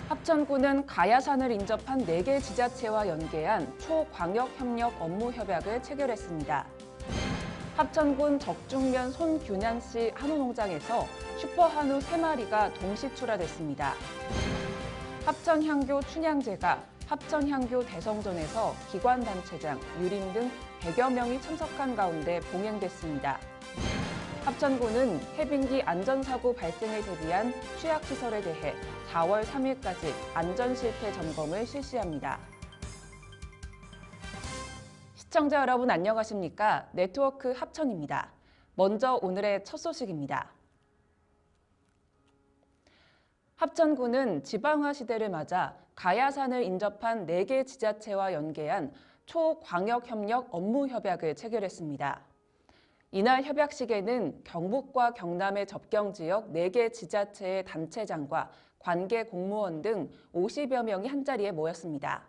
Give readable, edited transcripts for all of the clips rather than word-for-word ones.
합천군은 가야산을 인접한 4개 지자체와 연계한 초광역협력 업무협약을 체결했습니다. 합천군 적중면 손균환씨 한우농장에서 슈퍼한우 3마리가 동시 출하됐습니다. 합천향교 춘향제가 합천향교 대성전에서 기관단체장, 유림 등 100여 명이 참석한 가운데 봉행됐습니다. 합천군은 해빙기 안전사고 발생에 대비한 취약시설에 대해 4월 3일까지 안전실태 점검을 실시합니다. 시청자 여러분 안녕하십니까? 네트워크 합천입니다. 먼저 오늘의 첫 소식입니다. 합천군은 지방화 시대를 맞아 가야산을 인접한 4개 지자체와 연계한 초광역협력 업무협약을 체결했습니다. 이날 협약식에는 경북과 경남의 접경지역 4개 지자체의 단체장과 관계 공무원 등 50여 명이 한자리에 모였습니다.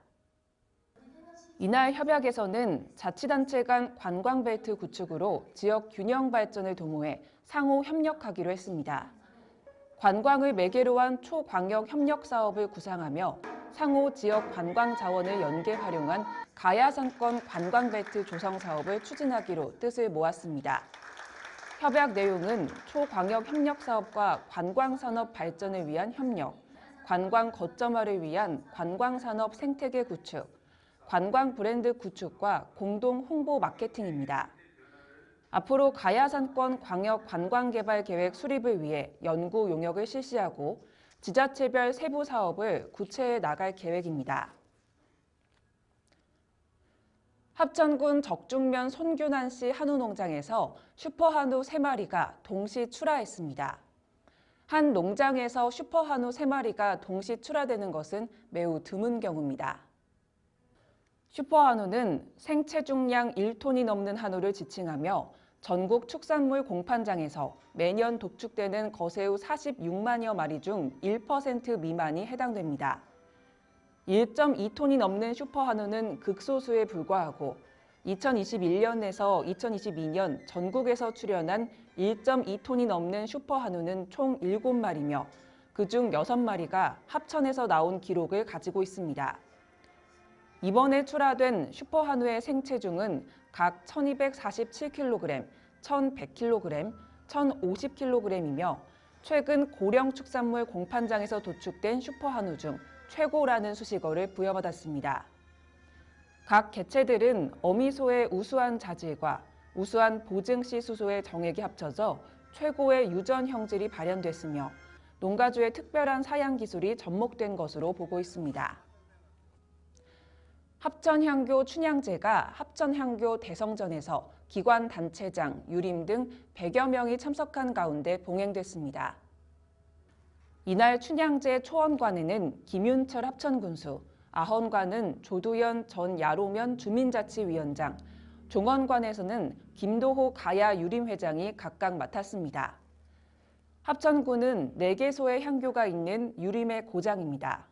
이날 협약에서는 자치단체 간 관광벨트 구축으로 지역 균형 발전을 도모해 상호 협력하기로 했습니다. 관광을 매개로 한 초광역 협력 사업을 구상하며 상호 지역 관광 자원을 연계 활용한 가야산권 관광벨트 조성 사업을 추진하기로 뜻을 모았습니다. 협약 내용은 초광역 협력 사업과 관광산업 발전을 위한 협력, 관광 거점화를 위한 관광산업 생태계 구축, 관광 브랜드 구축과 공동 홍보 마케팅입니다. 앞으로 가야산권 광역 관광개발 계획 수립을 위해 연구 용역을 실시하고 지자체별 세부 사업을 구체해 나갈 계획입니다. 합천군 적중면 손균환씨 한우농장에서 슈퍼한우 3마리가 동시 출하했습니다. 한 농장에서 슈퍼한우 3마리가 동시 출하되는 것은 매우 드문 경우입니다. 슈퍼한우는 생체중량 1톤이 넘는 한우를 지칭하며 전국 축산물 공판장에서 매년 독축되는 거새우 46만여 마리 중 1% 미만이 해당됩니다. 1.2톤이 넘는 슈퍼한우는 극소수에 불과하고 2021년에서 2022년 전국에서 출현한 1.2톤이 넘는 슈퍼한우는 총 7마리며 그중 6마리가 합천에서 나온 기록을 가지고 있습니다. 이번에 출하된 슈퍼한우의 생체중은 각 1247kg, 1100kg, 1050kg이며 최근 고령 축산물 공판장에서 도축된 슈퍼한우 중 최고라는 수식어를 부여받았습니다. 각 개체들은 어미소의 우수한 자질과 우수한 보증시 수소의 정액이 합쳐져 최고의 유전 형질이 발현됐으며 농가주의 특별한 사양 기술이 접목된 것으로 보고 있습니다. 합천향교 춘향제가 합천향교 대성전에서 기관 단체장, 유림 등 100여 명이 참석한 가운데 봉행됐습니다. 이날 춘향제 초원관에는 김윤철 합천군수, 아헌관은 조두현 전 야로면 주민자치위원장, 종원관에서는 김도호 가야 유림회장이 각각 맡았습니다. 합천군은 4개소의 향교가 있는 유림의 고장입니다.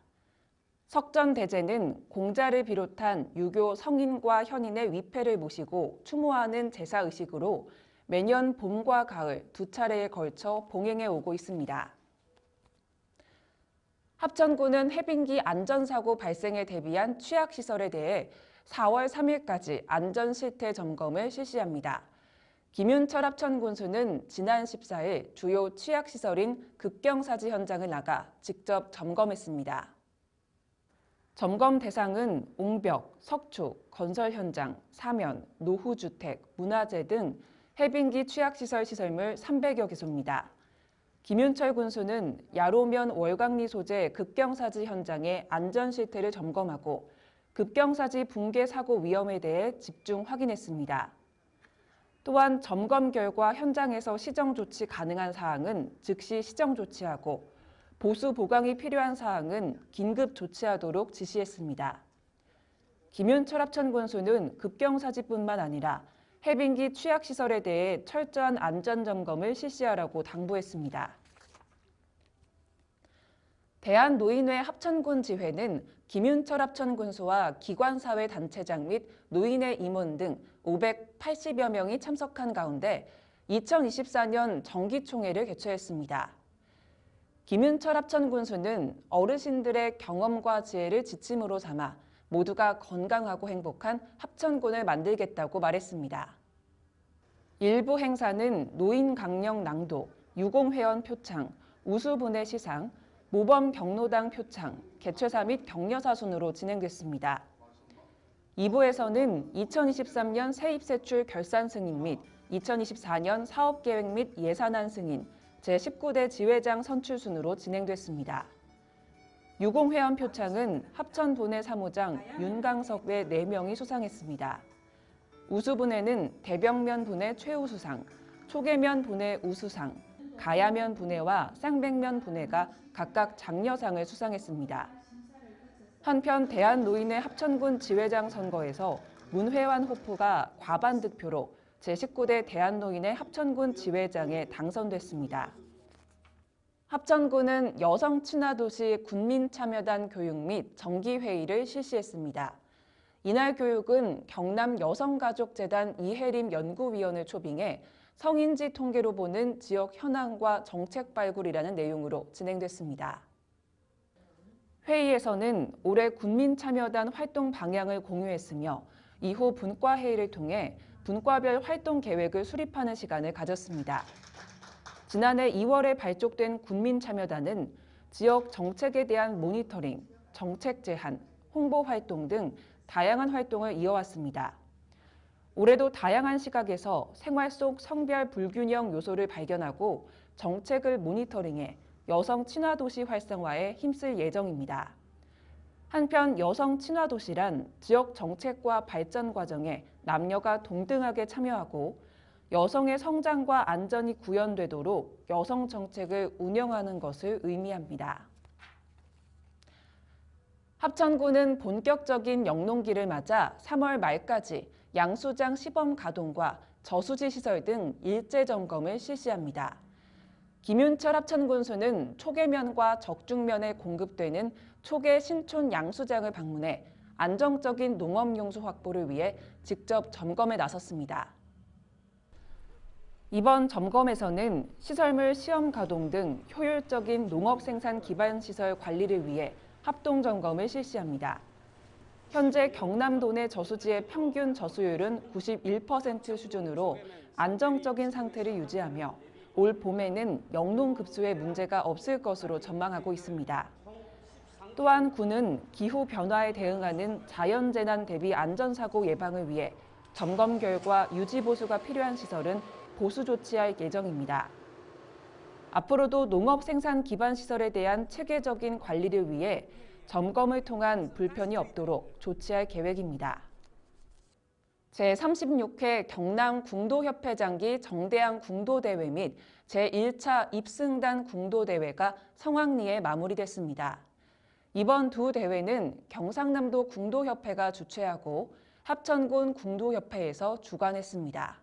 석전대제는 공자를 비롯한 유교 성인과 현인의 위패를 모시고 추모하는 제사의식으로 매년 봄과 가을 2차례에 걸쳐 봉행해 오고 있습니다. 합천군은 해빙기 안전사고 발생에 대비한 취약시설에 대해 4월 3일까지 안전실태 점검을 실시합니다. 김윤철 합천군수는 지난 14일 주요 취약시설인 급경사지 현장을 나가 직접 점검했습니다. 점검 대상은 옹벽, 석축, 건설 현장, 사면, 노후주택, 문화재 등 해빙기 취약시설 시설물 300여 개소입니다. 김윤철 군수는 야로면 월광리 소재 급경사지 현장의 안전실태를 점검하고 급경사지 붕괴 사고 위험에 대해 집중 확인했습니다. 또한 점검 결과 현장에서 시정 조치 가능한 사항은 즉시 시정 조치하고 보수 보강이 필요한 사항은 긴급 조치하도록 지시했습니다. 김윤철 합천군수는 급경사지뿐만 아니라 해빙기 취약시설에 대해 철저한 안전점검을 실시하라고 당부했습니다. 대한노인회 합천군 지회는 김윤철 합천군수와 기관사회 단체장 및 노인회 임원 등 580여 명이 참석한 가운데 2024년 정기총회를 개최했습니다. 김윤철 합천군수는 어르신들의 경험과 지혜를 지침으로 삼아 모두가 건강하고 행복한 합천군을 만들겠다고 말했습니다. 일부 행사는 노인 강령 낭독, 유공회원 표창, 우수분해 시상, 모범 경로당 표창, 개최사 및 격려사 순으로 진행됐습니다. 2부에서는 2023년 세입세출 결산 승인 및 2024년 사업계획 및 예산안 승인, 제19대 지회장 선출 순으로 진행됐습니다. 유공회원 표창은 합천분해 사무장 윤강석 외 4명이 수상했습니다. 우수분해는 대병면 분해 최우수상, 초계면 분해 우수상, 가야면 분해와 쌍백면 분해가 각각 장려상을 수상했습니다. 한편 대한노인회 합천군 지회장 선거에서 문회환 호프가 과반 득표로 제19대 대한노인회 합천군 지회장에 당선됐습니다. 합천군은 여성 친화도시 군민참여단 교육 및 정기회의를 실시했습니다. 이날 교육은 경남 여성가족재단 이혜림 연구위원을 초빙해 성인지 통계로 보는 지역 현황과 정책 발굴이라는 내용으로 진행됐습니다. 회의에서는 올해 군민참여단 활동 방향을 공유했으며 이후 분과회의를 통해 분과별 활동 계획을 수립하는 시간을 가졌습니다. 지난해 2월에 발족된 군민참여단은 지역 정책에 대한 모니터링, 정책 제안, 홍보 활동 등 다양한 활동을 이어왔습니다. 올해도 다양한 시각에서 생활 속 성별 불균형 요소를 발견하고 정책을 모니터링해 여성 친화도시 활성화에 힘쓸 예정입니다. 한편 여성 친화도시란 지역 정책과 발전 과정에 남녀가 동등하게 참여하고 여성의 성장과 안전이 구현되도록 여성 정책을 운영하는 것을 의미합니다. 합천군은 본격적인 영농기를 맞아 3월 말까지 양수장 시범 가동과 저수지 시설 등 일제 점검을 실시합니다. 김윤철 합천군수는 초계면과 적중면에 공급되는 초계 신촌 양수장을 방문해 안정적인 농업용수 확보를 위해 직접 점검에 나섰습니다. 이번 점검에서는 시설물 시험 가동 등 효율적인 농업 생산 기반 시설 관리를 위해 합동 점검을 실시합니다. 현재 경남도 내 저수지의 평균 저수율은 91% 수준으로 안정적인 상태를 유지하며 올 봄에는 영농급수에 문제가 없을 것으로 전망하고 있습니다. 또한 군은 기후 변화에 대응하는 자연재난 대비 안전사고 예방을 위해 점검 결과 유지 보수가 필요한 시설은 보수 조치할 예정입니다. 앞으로도 농업 생산 기반 시설에 대한 체계적인 관리를 위해 점검을 통한 불편이 없도록 조치할 계획입니다. 제36회 경남 궁도협회 장기 정대항 궁도대회 및 제1차 입승단 궁도대회가 성황리에 마무리됐습니다. 이번 두 대회는 경상남도 궁도협회가 주최하고 합천군 궁도협회에서 주관했습니다.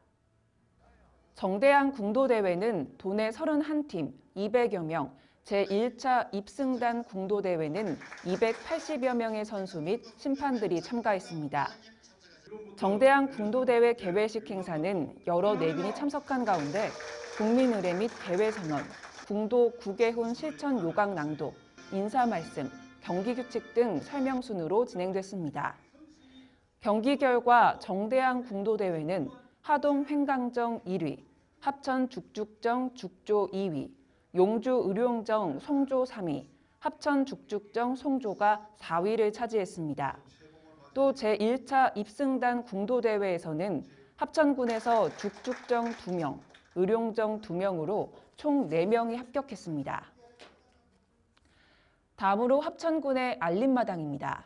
정대항 궁도대회는 도내 31팀 200여 명, 제1차 입승단 궁도대회는 280여 명의 선수 및 심판들이 참가했습니다. 정대항 궁도대회 개회식 행사는 여러 내빈이 참석한 가운데 국민의례 및 대회선언, 궁도 구개훈 실천 요강 낭독, 인사말씀, 경기규칙 등 설명순으로 진행됐습니다. 경기 결과 정대항 궁도대회는 하동 횡강정 1위, 합천 죽죽정 죽조 2위, 용주 의룡정 송조 3위, 합천 죽죽정 송조가 4위를 차지했습니다. 또 제1차 입승단 궁도대회에서는 합천군에서 죽죽정 2명, 의룡정 2명으로 총 4명이 합격했습니다. 다음으로 합천군의 알림마당입니다.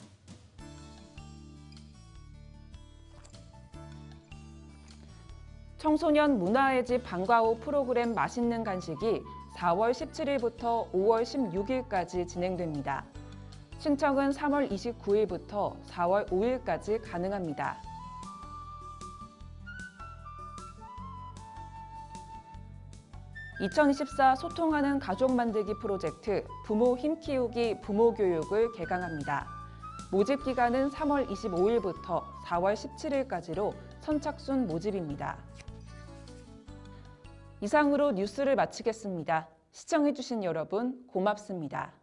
청소년 문화의 집 방과 후 프로그램 맛있는 간식이 4월 17일부터 5월 16일까지 진행됩니다. 신청은 3월 29일부터 4월 5일까지 가능합니다. (2024) 소통하는 가족 만들기 프로젝트 부모 힘키우기 부모교육을 개강합니다. 모집 기간은 3월 25일부터 4월 17일까지로 선착순 모집입니다. 이상으로 뉴스를 마치겠습니다. 시청해주신 여러분 고맙습니다.